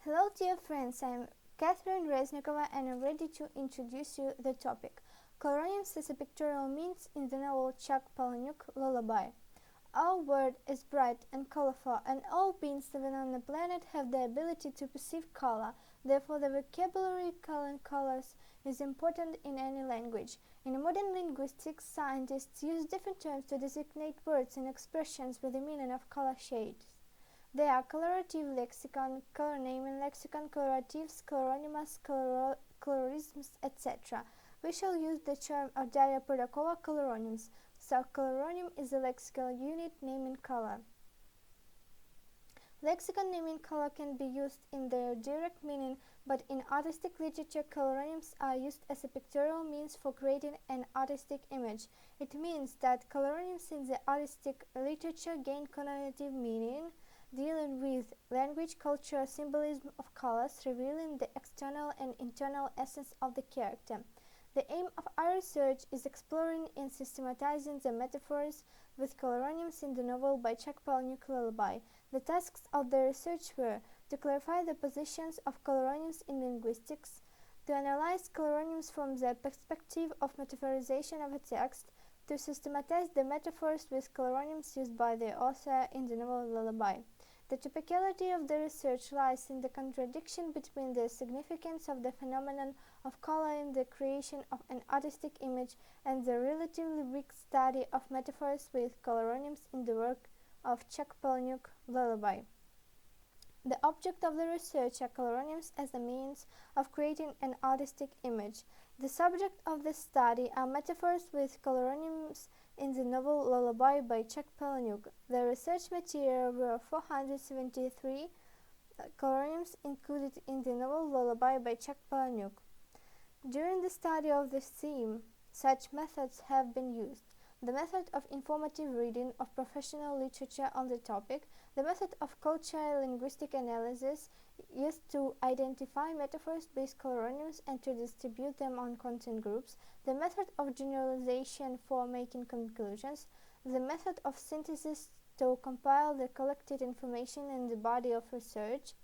Hello dear friends, I am Catherine Reznikova and I'm ready to introduce you the topic. Coloroniums as a pictorial means in the novel Chuck Palahniuk Lullaby. Our world is bright and colorful, and all beings living on the planet have the ability to perceive color. Therefore, the vocabulary colors is important in any language. In modern linguistics, scientists use different terms to designate words and expressions with the meaning of color shades. They are colorative lexicon, color naming lexicon, coloratives, coloronymus, colorisms, etc. We shall use the term of Protocol coloronyms. So coloronym is a lexical unit naming color. Lexicon naming color can be used in their direct meaning, but in artistic literature, coloronyms are used as a pictorial means for creating an artistic image. It means that coloronyms in the artistic literature gain connotative meaning, dealing with language, culture, symbolism of colors, revealing the external and internal essence of the character. The aim of our research is exploring and systematizing the metaphors with coloronyms in the novel by Chuck Palahniuk Lullaby. The tasks of the research were to clarify the positions of coloronyms in linguistics, to analyze coloronyms from the perspective of metaphorization of a text, to systematize the metaphors with coloronyms used by the author in the novel Lullaby. The typicality of the research lies in the contradiction between the significance of the phenomenon of color in the creation of an artistic image and the relatively weak study of metaphors with coloronyms in the work of Chuck Palahniuk Lullaby. The object of the research are coloronyms as a means of creating an artistic image. The subject of the study are metaphors with coloronyms in the novel Lullaby by Chuck Palahniuk. The research material were 473 coloronyms included in the novel Lullaby by Chuck Palahniuk. During the study of this theme, such methods have been used: the method of informative reading of professional literature on the topic, the method of cultural linguistic analysis used to identify metaphors-based coloronyms and to distribute them on content groups, the method of generalization for making conclusions, the method of synthesis to compile the collected information in the body of research,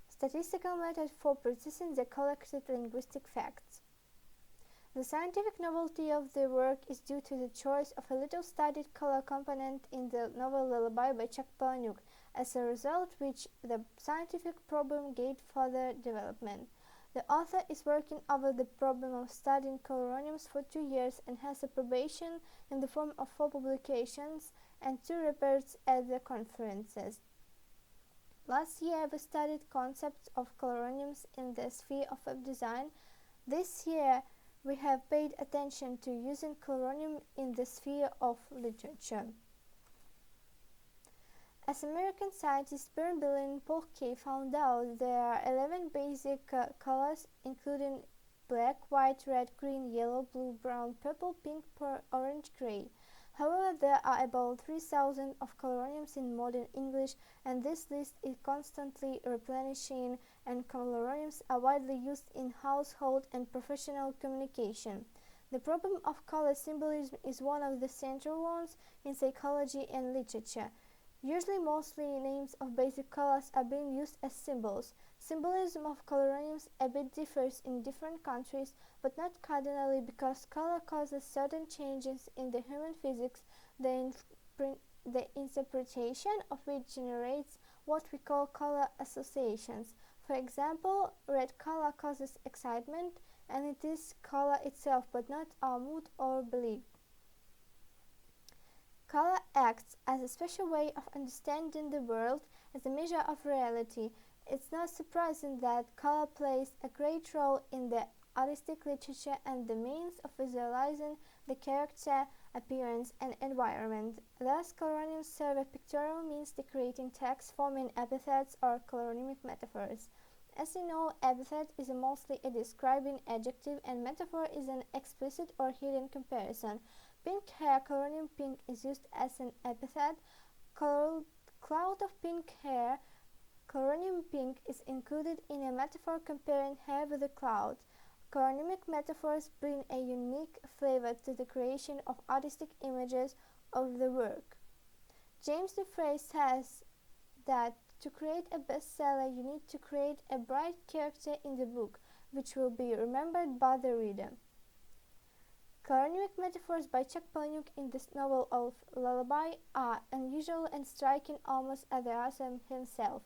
statistical method for processing the collected linguistic facts. The scientific novelty of the work is due to the choice of a little studied color component in the novel Lullaby by Chuck Palahniuk, as a result which the scientific problem gained further development. The author is working over the problem of studying coloronyms for 2 years and has approbation in the form of 4 publications and 2 reports at the conferences. Last year we studied concepts of coloronyms in the sphere of web design. This year we have paid attention to using coloronym in the sphere of literature. As American scientists Bern Billin and Paul K. found out, there are 11 basic colors, including black, white, red, green, yellow, blue, brown, purple, pink, orange, gray. However, there are about 3,000 of coloronyms in modern English, and this list is constantly replenishing, and coloronyms are widely used in household and professional communication. The problem of color symbolism is one of the central ones in psychology and literature. Usually, mostly names of basic colors are being used as symbols. Symbolism of coloronyms a bit differs in different countries, but not cardinally, because color causes certain changes in the human physics, the interpretation of which generates what we call color associations. For example, red color causes excitement, and it is color itself, but not our mood or belief. Color acts as a special way of understanding the world, as a measure of reality. It's not surprising that color plays a great role in the artistic literature and the means of visualizing the character, appearance, and environment. Thus, coloronyms serve a pictorial means to creating text, forming epithets or coloronymic metaphors. As you know, epithet is mostly a describing adjective, and metaphor is an explicit or hidden comparison. Pink hair, coloronym pink, is used as an epithet. Cloud of pink hair, coloronym pink, is included in a metaphor comparing hair with a cloud. Coloronymic metaphors bring a unique flavor to the creation of artistic images of the work. James Dufresne says that To create a bestseller, you need to create a bright character in the book, which will be remembered by the reader. Coloronymic metaphors by Chuck Palahniuk in this novel of Lullaby are unusual and striking almost as the author himself.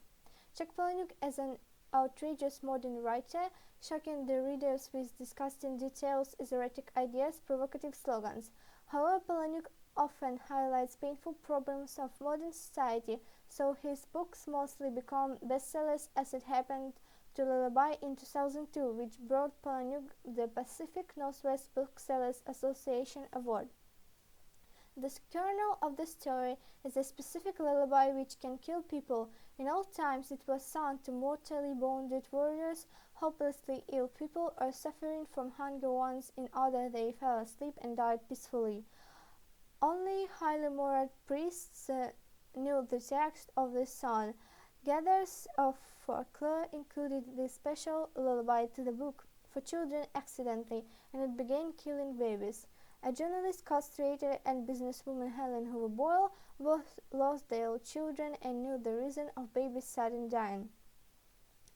Chuck Palahniuk is an outrageous modern writer, shocking the readers with disgusting details, esoteric ideas, provocative slogans. However, Palahniuk often highlights painful problems of modern society, so his books mostly become bestsellers, as it happened to Lullaby in 2002, which brought Palahniuk the Pacific Northwest Booksellers Association Award. The kernel of the story is a specific lullaby which can kill people. In old times it was sung to mortally wounded warriors, hopelessly ill people, or suffering from hunger ones in order they fell asleep and died peacefully. Only highly moral priests knew the text of this song. Gatherers of folklore included this special lullaby to the book for children accidentally, and it began killing babies. A journalist, castrator, and businesswoman Helen Hoover Boyle both lost their children and knew the reason of babies' sudden dying.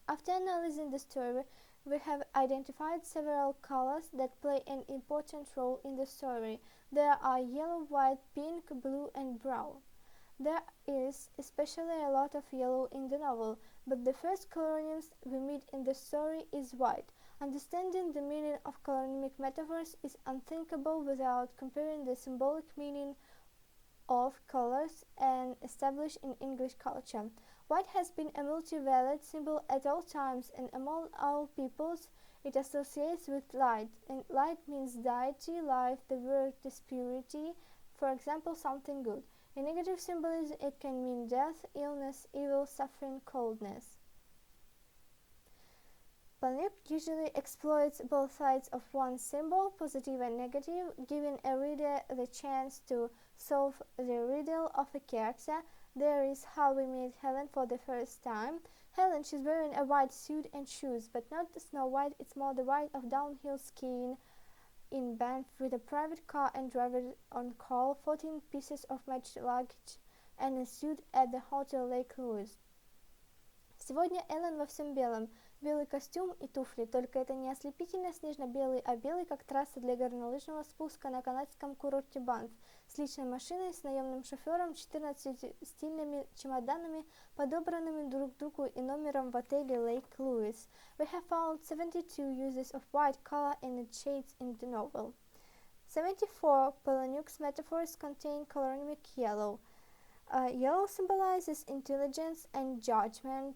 After analyzing the story, we have identified several colors that play an important role in the story. There are yellow, white, pink, blue, and brown. There is especially a lot of yellow in the novel, but the first coloronyms we meet in the story is white. Understanding the meaning of coloronymic metaphors is unthinkable without comparing the symbolic meaning of colors and established in English culture. White has been a multi-valued symbol at all times, and among all peoples it associates with light, and light means deity, life, the word is purity, for example, something good. In negative symbolism it can mean death, illness, evil, suffering, coldness. Palahniuk usually exploits both sides of one symbol, positive and negative, giving a reader the chance to solve the riddle of a character. There is how we meet Helen for the first time. Helen, she's wearing a white suit and shoes, but not the Snow White, it's more the white of downhill skiing in Banff with a private car and driver on call, 14 pieces of matched luggage, and a suit at the Hotel Lake Louise. Сегодня Эллен во всем белом. Белый костюм и туфли, только это не ослепительно снежно-белый, а белый, как трасса для горнолыжного спуска на канадском курорте Банф, с личной машиной, с наемным шофером, 14 стильными чемоданами, подобранными друг к другу и номером в отеле Lake Louise. We have found 72 uses of white color and its shades in the novel. 74. Palahniuk's metaphors contain coloronymic yellow. Yellow symbolizes intelligence and judgment,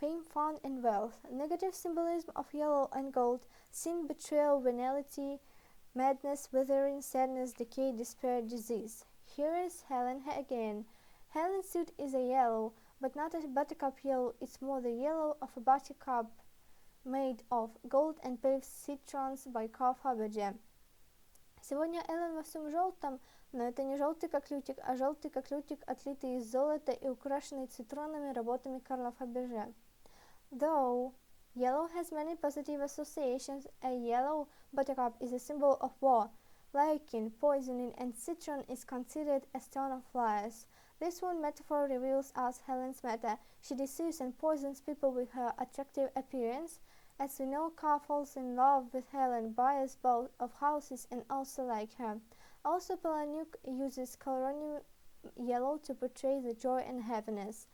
fame, fun, and wealth. Negative symbolism of yellow and gold: sin, betrayal, venality, madness, withering, sadness, decay, despair, disease. Here is Helen again. Helen's suit is a yellow, but not a buttercup yellow, it's more the yellow of a buttercup made of gold and paved citrons by Carl Fabergé. Сегодня Эллен во всем желтом, но это не желтый как лютик, а желтый как лютик, отлитый из золота и украшенный цитронами работами Карла Фаберже. Though yellow has many positive associations, a yellow buttercup is a symbol of war. Liking, poisoning, and citron is considered a stone of lies. This one metaphor reveals us Helen's meta. She deceives and poisons people with her attractive appearance. As we know, Carl falls in love with Helen, buys both of houses, and also like her. Also, Palahniuk uses coloronymic yellow to portray the joy and happiness.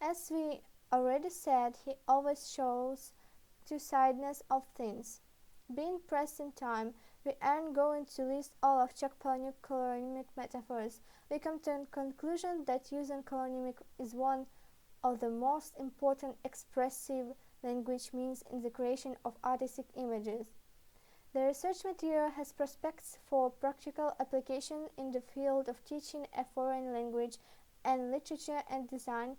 As we already said, he always shows two-sidedness of things. Being pressed in time, we aren't going to list all of Chuck Palahniuk's coloronymic metaphors. We come to a conclusion that using coloronymic is one of the most important expressive language means in the creation of artistic images. The research material has prospects for practical application in the field of teaching a foreign language and literature and design,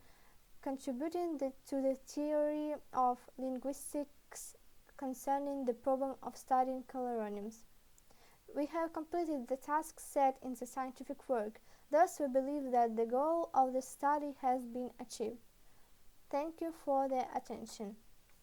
contributing to the theory of linguistics concerning the problem of studying coloronyms. We have completed the task set in the scientific work. Thus, we believe that the goal of the study has been achieved. Thank you for the attention.